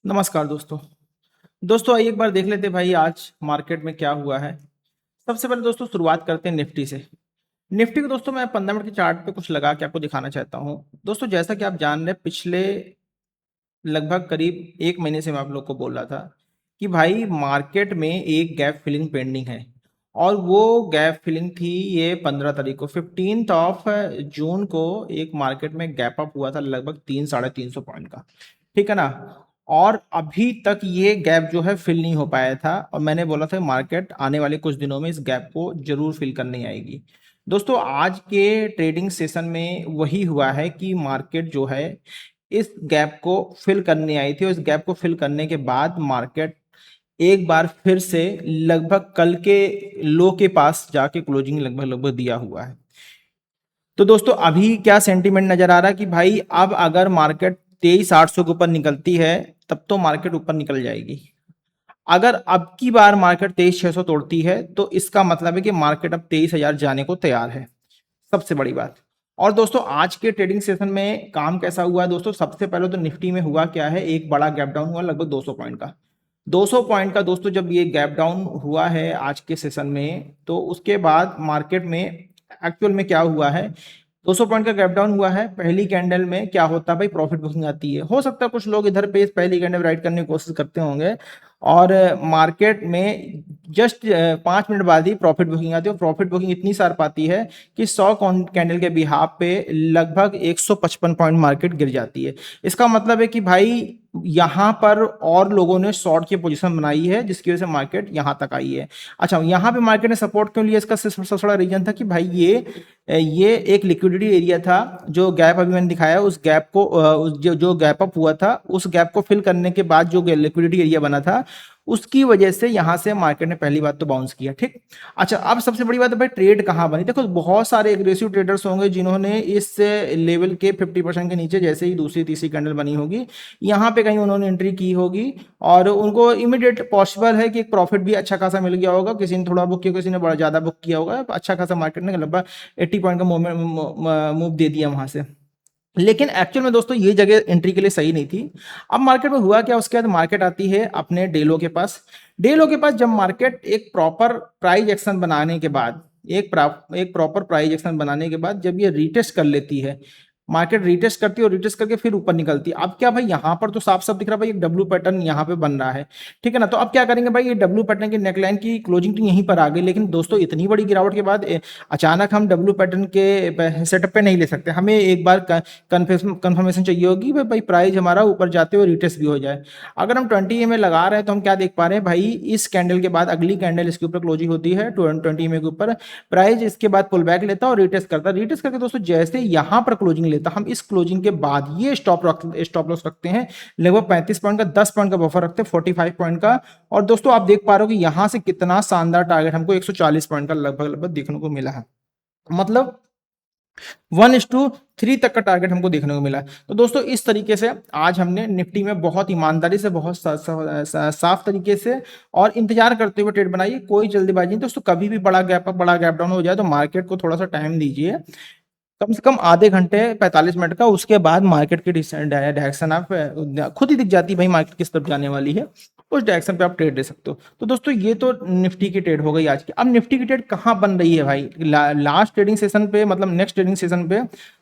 नमस्कार दोस्तों। दोस्तों आइए एक बार देख लेते हैं भाई आज मार्केट में क्या हुआ है। सबसे पहले दोस्तों शुरुआत करते हैं निफ्टी से। निफ्टी को दोस्तों मैं 15 मिनट के चार्ट पे कुछ लगा के आपको दिखाना चाहता हूँ। दोस्तों जैसा कि आप जान रहे हैं पिछले लगभग करीब 1 महीने से मैं आप लोग को बोल रहा था कि भाई मार्केट में एक गैप फिलिंग पेंडिंग है और वो गैप फिलिंग थी ये 15 तारीख को 15th ऑफ जून को एक मार्केट में गैप अप हुआ था लगभग 300-350 पॉइंट का। ठीक है ना। और अभी तक ये गैप जो है फिल नहीं हो पाया था और मैंने बोला था मार्केट आने वाले कुछ दिनों में इस गैप को जरूर फिल करनी आएगी। दोस्तों आज के ट्रेडिंग सेशन में वही हुआ है कि मार्केट जो है इस गैप को फिल करने आई थी और इस गैप को फिल करने के बाद मार्केट एक बार फिर से लगभग कल के लो के पास जाके क्लोजिंग लगभग लगभग दिया हुआ है। तो दोस्तों अभी क्या सेंटीमेंट नजर आ रहा है कि भाई अब अगर मार्केट 23,800 के ऊपर निकलती है तब तो मार्केट ऊपर निकल जाएगी। अगर अब की बार मार्केट 23,600 तोड़ती है तो इसका मतलब है कि मार्केट अब 23,000 जाने को तैयार है। सबसे बड़ी बात। और दोस्तों आज के ट्रेडिंग सेशन में काम कैसा हुआ है दोस्तों, सबसे पहले तो निफ्टी में हुआ क्या है, एक बड़ा गैप डाउन हुआ लगभग 200 पॉइंट का। 200 पॉइंट का दोस्तों जब ये गैप डाउन हुआ है आज के सेशन में तो उसके बाद मार्केट में एक्चुअल में क्या हुआ है, 200 पॉइंट का गैप डाउन हुआ है। पहली कैंडल में क्या होता है भाई, प्रॉफिट बुकिंग आती है। हो सकता है कुछ लोग इधर पे पहली कैंडल राइट करने की कोशिश करते होंगे और मार्केट में जस्ट 5 मिनट बाद ही प्रॉफिट बुकिंग आती है और प्रॉफिट बुकिंग इतनी शार्प आती है कि 100 कैंडल के बिहाफ पे लगभग 155 पॉइंट मार्केट गिर जाती है। इसका मतलब है कि भाई यहां पर और लोगों ने शॉर्ट की पोजीशन बनाई है जिसकी वजह से मार्केट यहां तक आई है। अच्छा यहां पे मार्केट ने सपोर्ट क्यों लिया, इसका सबसे बड़ा रीजन था कि भाई ये एक लिक्विडिटी एरिया था। जो गैप अभी मैंने दिखाया उस गैप को जो गैप अप हुआ था उस गैप को फिल करने के बाद जो लिक्विडिटी एरिया बना था उसकी वजह से यहां से मार्केट ने पहली बात तो बाउंस किया। ठीक। अच्छा अब सबसे बड़ी बात है भाई ट्रेड कहां बनी, देखो बहुत सारे एग्रेसिव ट्रेडर्स होंगे जिन्होंने इस लेवल के 50% के नीचे जैसे ही दूसरी तीसरी कैंडल बनी होगी यहाँ पे कहीं उन्होंने एंट्री की होगी और उनको इमीडिएट पॉसिबल है कि एक प्रॉफिट भी अच्छा खासा मिल गया होगा। किसी ने थोड़ा बुक किया, किसी ने बड़ा ज्यादा बुक किया होगा, अच्छा खासा मार्केट ने लगभग 80 पॉइंट का मूव दे दिया वहां से। लेकिन एक्चुअल में दोस्तों ये जगह एंट्री के लिए सही नहीं थी। अब मार्केट में हुआ क्या, उसके बाद मार्केट आती है अपने डेलो के पास। डेलो के पास जब मार्केट एक प्रॉपर प्राइस एक्शन बनाने के बाद एक प्रॉपर प्राइस एक्शन बनाने के बाद जब ये रिटेस्ट कर लेती है, मार्केट रिटेस्ट करती है और रिटेस्ट करके फिर ऊपर निकलती है। अब क्या भाई यहाँ पर तो साफ साफ दिख रहा है भाई एक डब्ल्यू पैटर्न यहाँ पे बन रहा है। ठीक है ना। तो अब क्या करेंगे भाई, ये डब्ल्यू पैटर्न की नेकलाइन की क्लोजिंग तो यहीं पर आ गई, लेकिन दोस्तों इतनी बड़ी गिरावट के बाद अचानक हम डब्ल्यू पैटर्न के सेटअप पे नहीं ले सकते। हमें एक बार कंफर्मेशन चाहिए होगी भाई प्राइस हमारा ऊपर जाते हुए रिटेस्ट भी हो जाए। अगर हम 20 में लगा रहे हैं तो हम क्या देख पा रहे हैं भाई, इस कैंडल के बाद अगली कैंडल इसके ऊपर क्लोजिंग होती है 20 के ऊपर, प्राइस इसके बाद पुल बैक लेता और रिटेस्ट करता। रिटेस्ट करके दोस्तों जैसे यहां पर क्लोजिंग लेता, हम इस क्लोजिंग के बाद ये स्टॉप लॉस रखते हैं लगभग 35 पॉइंट का, 10 पॉइंट का बफर रखते हैं 45 पॉइंट का। और दोस्तों आप देख पा रहे हो कि यहां से कितना शानदार टारगेट हमको 140 पॉइंट का लगभग लगभग देखने को मिला है। मतलब 1:3 तक का टारगेट हमको देखने को मिला है। तो दोस्तों इस तरीके से आज हमने निफ्टी में बहुत ईमानदारी से, बहुत साफ तरीके से और इंतजार करते हुए ट्रेड बनाई। कोई जल्दीबाजी नहीं दोस्तों, कभी भी बड़ा गैप अप बड़ा गैप डाउन हो जाए तो मार्केट को थोड़ा सा टाइम दीजिए, कम से कम आधे घंटे 45 मिनट का। उसके बाद मार्केट की डायरेक्शन आप खुद ही दिख जाती है भाई मार्केट किस तरफ जाने वाली है, उस डायरेक्शन पे आप ट्रेड ले सकते हो। तो दोस्तों ये तो निफ्टी की ट्रेड हो गई आज की। अब निफ्टी की ट्रेड कहाँ बन रही है भाई, लास्ट ट्रेडिंग सेशन पे, मतलब नेक्स्ट ट्रेडिंग सेशन पे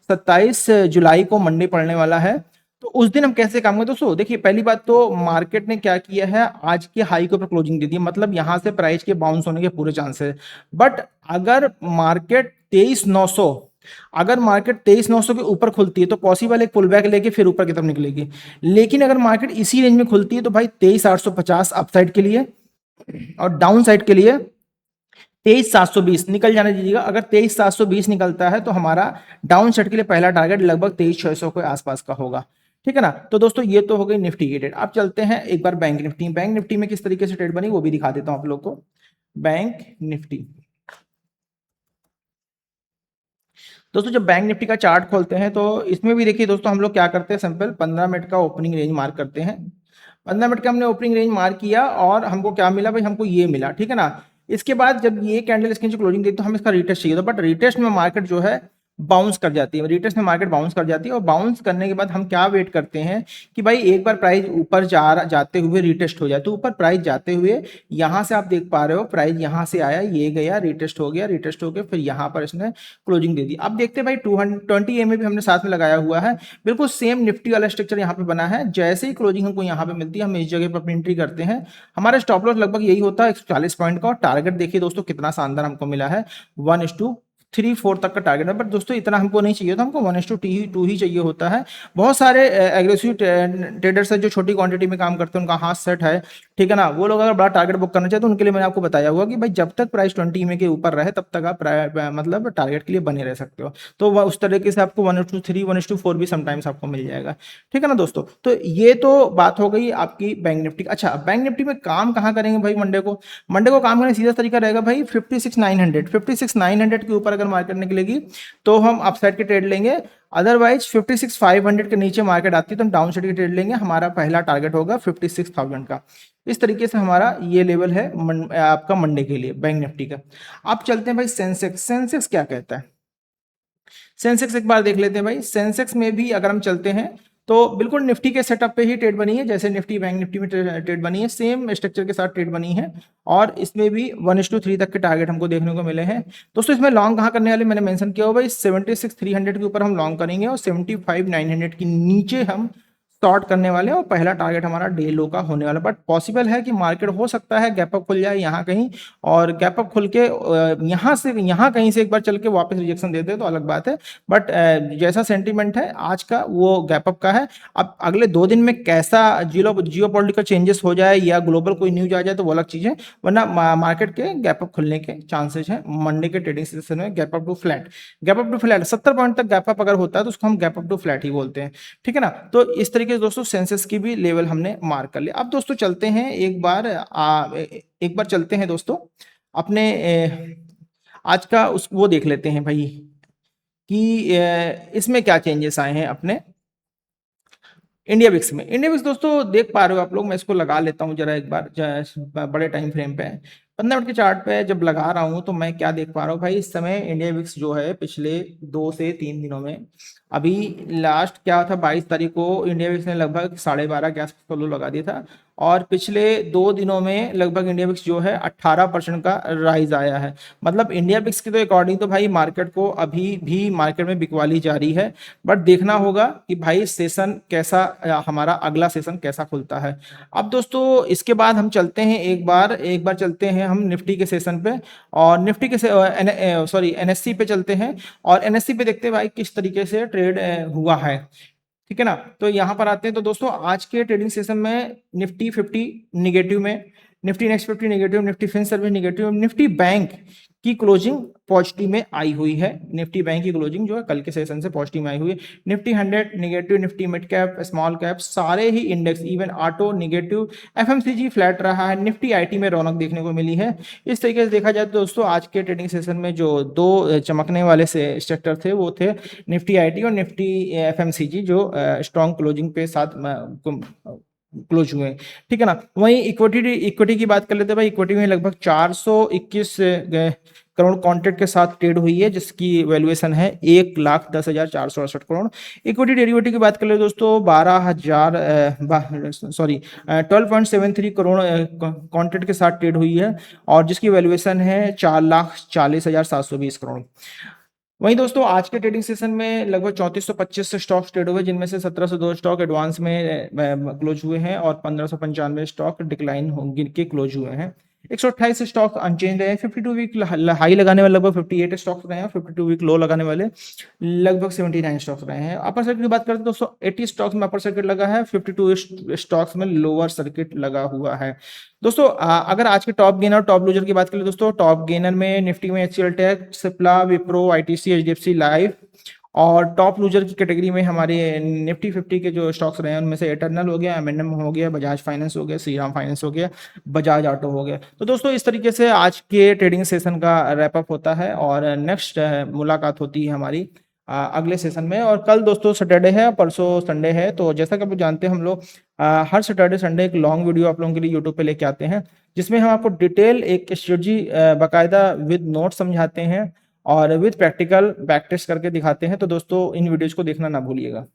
27 जुलाई को मंडे पड़ने वाला है। तो उस दिन हम कैसे काम करें दोस्तों, देखिए पहली बात तो मार्केट ने क्या किया है, आज की हाई के ऊपर क्लोजिंग दे दी, मतलब यहां से प्राइस के बाउंस होने के पूरे चांस है। बट अगर मार्केट 23,900 अगर मार्केट 23,900 के ऊपर खुलती है तो पॉसिबल एक पुल बैक लेके फिर ऊपर की तरफ निकलेगी। लेकिन अगर मार्केट इसी रेंज में खुलती है तो भाई 23,850 अपसाइड के लिए और डाउन साइड के लिए 23,720 निकल जाने दीजिएगा। अगर 23,720 निकलता है तो हमारा डाउन साइड के लिए पहला टारगेट लगभग 23,600 के आसपास का होगा। ठीक है ना। तो दोस्तों ये तो हो गई निफ्टी की ट्रेड। अब चलते हैं एक बार बैंक निफ्टी। बैंक निफ्टी में किस तरीके से ट्रेड बनी वो भी दिखा देता हूं आप लोग को। बैंक निफ्टी दोस्तों जब बैंक निफ्टी का चार्ट खोलते हैं तो इसमें भी देखिए दोस्तों हम लोग क्या करते हैं, सिंपल 15 मिनट का ओपनिंग रेंज मार्क करते हैं। 15 मिनट का हमने ओपनिंग रेंज मार्क किया और हमको क्या मिला भाई, हमको ये मिला। ठीक है ना। इसके बाद जब ये कैंडल इसके नीचे क्लोजिंग देती तो हमें इसका रिटेस्ट चाहिए था, बट रिटेस्ट में मार्केट जो है बाउंस कर जाती है, रिटेस्ट में मार्केट बाउंस कर जाती है। और बाउंस करने के बाद हम क्या वेट करते हैं कि भाई एक बार प्राइस ऊपर जाते हुए रिटेस्ट हो जाए। तो ऊपर प्राइस जाते हुए यहाँ से आप देख पा रहे हो प्राइस यहाँ से आया, ये गया, रिटेस्ट हो गया, रिटेस्ट हो गया, फिर यहाँ पर इसने क्लोजिंग दे दी। अब देखते हैं भाई 220 EMA भी हमने साथ में लगाया हुआ है, बिल्कुल सेम निफ्टी वाला स्ट्रक्चर यहाँ पे बना है। जैसे ही क्लोजिंग हमको यहाँ पे मिलती है हम इस जगह पर एंट्री करते हैं। हमारा स्टॉप लॉस लगभग यही होता है 140 पॉइंट का। और टारगेट देखिए दोस्तों कितना शानदार हमको मिला है, 1:3-4 तक का टारगेट है। बट दोस्तों इतना हमको नहीं चाहिए था, हमको 1:2 ही चाहिए होता है। बहुत सारे एग्रेसिव ट्रेडर्स है जो छोटी क्वांटिटी में काम करते हैं, उनका हाथ सेट है, ठीक है ना। वो लोग अगर बड़ा टारगेट बुक करना चाहते हैं तो उनके लिए मैंने आपको बताया हुआ कि भाई जब तक प्राइस 20 EMA के ऊपर रहे तब तक आप मतलब टारगेट के लिए बने रह सकते हो। तो उस तरीके से आपको 1:3 1:4 भी समटाइम्स आपको मिल जाएगा, ठीक है ना दोस्तों। तो ये तो बात हो गई आपकी बैंक निफ्टी। अच्छा, बैंक निफ्टी में काम कहाँ करेंगे भाई मंडे को? मंडे को काम करने सीधा तरीका रहेगा भाई 56,900 के ऊपर अगर मार्केट निकलेगी तो हम अपसाइड के ट्रेड लेंगे। अदरवाइज 56,500 के नीचे मार्केट आती है तो हम डाउन साइड के ट्रेड लेंगे। हमारा पहला टारगेट होगा 56,000 का। इस तरीके से हमारा ये लेवल है आपका मंडे के लिए बैंक निफ्टी का। अब चलते हैं भाई सेंसेक्स। सेंसेक्स क्या कहता है? सेंसेक्स एक बार देख लेते हैं भाई। सेंसेक्स में भी अगर हम चलते हैं तो बिल्कुल निफ्टी के सेटअप पे ही ट्रेड बनी है, जैसे निफ्टी बैंक निफ्टी में ट्रेड बनी है, सेम स्ट्रक्चर के साथ ट्रेड बनी है। और इसमें भी 1:3 तक के टारगेट हमको देखने को मिले हैं दोस्तों। इसमें लॉन्ग कहाँ करने वाले मैंने मेंशन किया हो भाई, 76,300 के ऊपर हम लॉन्ग करेंगे और 75,900 के नीचे हम शॉर्ट करने वाले हैं। और पहला टारगेट हमारा डे लो का होने वाला। बट पॉसिबल है कि मार्केट हो सकता है गैप अप खुल जाए यहाँ कहीं, और गैप अप खुल के यहाँ कहीं से एक बार चल के वापस रिजेक्शन दे दे तो अलग बात है। बट जैसा सेंटीमेंट है आज का वो गैप अप का है। अब अगले 2 दिन में कैसा जियो पॉलिटिकल चेंजेस हो जाए या ग्लोबल कोई न्यूज आ जाए तो वो अलग चीज़ है, वरना मार्केट के गैप अप खुलने के चांसेस हैं मंडे के ट्रेडिंग सेशन में। Gap up to flat, gap up to flat 70 point तक गैप अप अगर होता है तो उसको हम गैप अप टू फ्लैट ही बोलते हैं, ठीक है ना। तो इस तरीके से दोस्तों सेंसेस की भी लेवल हमने मार्क कर लिया। अब दोस्तों चलते हैं एक बार चलते हैं दोस्तों अपने आज का वो देख लेते हैं भाई कि इसमें क्या चेंजेस आए हैं अपने इंडिया विक्स में। इंडिया विक्स दोस्तों देख पा रहे हो आप लोग, मैं इसको लगा लेता हूँ जरा एक बार बड़े टाइम फ्रेम पे 15 मिनट के चार्ट पे जब लगा रहा हूँ तो मैं क्या देख पा रहा हूँ भाई। इस समय इंडिया विक्स जो है पिछले 2 से 3 दिनों में, अभी लास्ट क्या था 22 तारीख को इंडिया विक्स ने लगभग 12.5 के आसपास लो लगा दिया था। और पिछले 2 दिनों में लगभग इंडिया विक्स जो है 18% का राइज आया है। मतलब इंडिया विक्स के तो अकॉर्डिंग तो भाई मार्केट को अभी भी मार्केट में बिकवाली जारी है। बट देखना होगा कि भाई सेशन कैसा, हमारा अगला सेशन कैसा खुलता है। अब दोस्तों इसके बाद हम चलते हैं एक बार चलते हैं हम निफ्टी के सेशन पे, और निफ्टी के एनएससी पे चलते हैं। और एनएससी पे देखते हैं भाई किस तरीके से ट्रेड हुआ है, ठीक है ना। तो यहाँ पर आते हैं तो दोस्तों आज के ट्रेडिंग सेशन में निफ्टी 50 निगेटिव में, Nifty next 50 negative, Nifty fin service negative, Nifty bank की क्लोजिंग पॉजिटिव में आई हुई है। निफ्टी बैंक की क्लोजिंग जो है कल के सेशन से पॉजिटिव में आई हुई है। Nifty 100 negative, Nifty mid cap small cap सारे ही index, even auto negative, FMCG flat रहा है। निफ्टी आईटी में रौनक देखने को मिली है। इस तरीके से देखा जाए तो दोस्तों आज के ट्रेडिंग सेशन में जो 2 चमकने वाले से सेक्टर थे वो थे निफ्टी आईटी और निफ्टी एफएमसीजी, जो स्ट्रॉन्ग क्लोजिंग के साथ क्लोज हुए, ठीक है ना। वहीं इक्विटी की बात कर लेते हैं भाई। इक्विटी में लगभग 421 करोड़ कॉन्ट्रैक्ट के साथ ट्रेड हुई है, जिसकी वैल्यूएशन है 1,10,468 करोड़। इक्विटी डेरिवेटिव की बात कर ले दोस्तों 12.73 करोड़ कॉन्ट्रैक्ट के साथ ट्रेड हुई है, और जिसकी वैल्यूएशन है 4,40,720 करोड़। वहीं दोस्तों आज के ट्रेडिंग सेशन में लगभग 3425 स्टॉक्स ट्रेड हुए, जिनमें से 1702 स्टॉक एडवांस में क्लोज हुए हैं और 1595 स्टॉक डिक्लाइन गिर के क्लोज हुए हैं। 128 स्टॉक अनचेंज रहे हैं। 52 वीक हाई लगाने वाले लगभग 58 स्टॉक्स रहे हैं, 52 वीक लो लगाने वाले लगभग 79 स्टॉक्स रहे हैं। अपर सर्किट की बात करते हैं दोस्तों 80 स्टॉक्स में अपर सर्किट लगा है, 52 स्टॉक्स में लोअर सर्किट लगा हुआ है। दोस्तों अगर आज के टॉप गेनर टॉप लूजर की बात करें दोस्तों, टॉप गेनर में निफ्टी में HCL tech, Cipla, Wipro, ITC, HDFC life. और टॉप लूजर की कैटेगरी में हमारे निफ्टी 50 के जो स्टॉक्स रहे हैं उनमें से एटर्नल हो गया, एमएनएम हो गया, बजाज फाइनेंस हो गया, श्रीराम फाइनेंस हो गया, बजाज ऑटो हो गया। तो दोस्तों इस तरीके से आज के ट्रेडिंग सेशन का रैपअप होता है, और नेक्स्ट मुलाकात होती है हमारी अगले सेशन में। और कल दोस्तों सैटरडे है, परसों संडे है। तो जैसा कि आप जानते हैं हम लोग हर सैटरडे संडे एक लॉन्ग वीडियो आप लोगों के लिए यूट्यूब पे लेके आते हैं, जिसमें हम आपको डिटेल एक स्ट्रेटजी बाकायदा विद नोट समझाते हैं, और विद प्रैक्टिकल बैक टेस्ट करके दिखाते हैं। तो दोस्तों इन वीडियोज़ को देखना ना भूलिएगा।